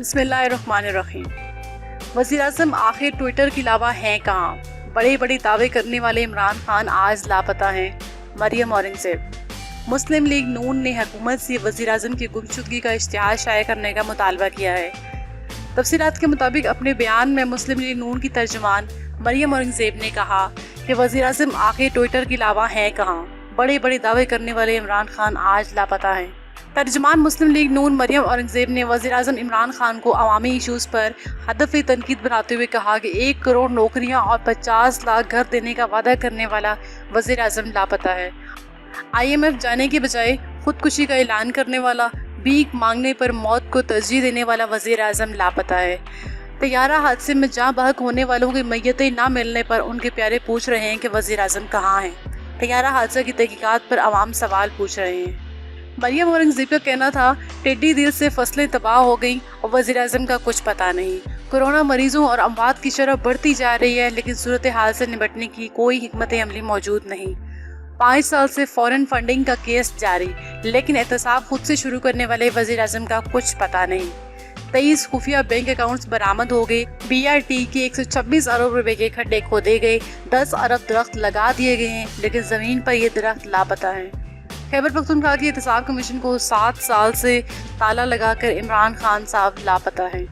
बिस्मिल्लाहिर्रहमानिर्रहीम। वज़ीर-ए-आज़म आखिर ट्विटर के अलावा हैं कहाँ? बड़े बड़े दावे करने वाले इमरान खान आज लापता हैं। मरियम औरंगज़ेब। मुस्लिम लीग नून ने हुकूमत से वज़ीर-ए-आज़म की गुमशुदगी का इश्तिहार शाया करने का मुतालबा किया है। तफसीलात के मुताबिक अपने बयान में मुस्लिम लीग नून की तर्जुमान मरियम औरंगज़ेब ने कहा कि वज़ीर-ए-आज़म आखिर ट्विटर के अलावा हैं कहाँ? बड़े बड़े दावे करने वाले इमरान खान आज लापता हैं। तर्जुमान मुस्लिम लीग नून मरियम औरंगज़ेब ने वज़ीर-ए-आज़म इमरान खान को अवामी इशूज़ पर हदफ़ तनकीद बनाते हुए कहा कि 1 करोड़ नौकरियां और 50 लाख घर देने का वादा करने वाला वज़ीर-ए-आज़म लापता है। IMF जाने के बजाय खुदकुशी का ऐलान करने वाला, भीख मांगने पर मौत को तरजीह देने वाला वज़ीर-ए-आज़म लापता है। तैयारा हादसे में जाँ बहक होने वालों की मैयतें न मिलने पर उनके प्यारे पूछ रहे हैं कि वज़ीर-ए-आज़म कहाँ हैं। तैयारा हादसा की तहकीकात पर आवाम सवाल पूछ रहे हैं। मरियम औरंगज़ेब का कहना था, टिड्डी दिल से फसलें तबाह हो गईं और वज़ीर-ए-आज़म का कुछ पता नहीं। कोरोना मरीजों और अमवात की शरह बढ़ती जा रही है, लेकिन सूरत हाल से निपटने की कोई हिकमत अमली मौजूद नहीं। 5 साल से फॉरेन फंडिंग का केस जारी, लेकिन एहतसाब खुद से शुरू करने वाले वज़ीर-ए-आज़म का कुछ पता नहीं। 23 खुफिया बैंक अकाउंट्स बरामद हो गए। BRT के 126 अरब रुपए के खड्डे खोदे गए। 10 अरब दरख्त लगा दिए गए हैं, लेकिन ज़मीन पर ये दरख्त लापता हैं। खैबर पख्तूनख्वा की एहतसाब कमीशन को 7 साल से ताला लगाकर इमरान खान साहब लापता हैं।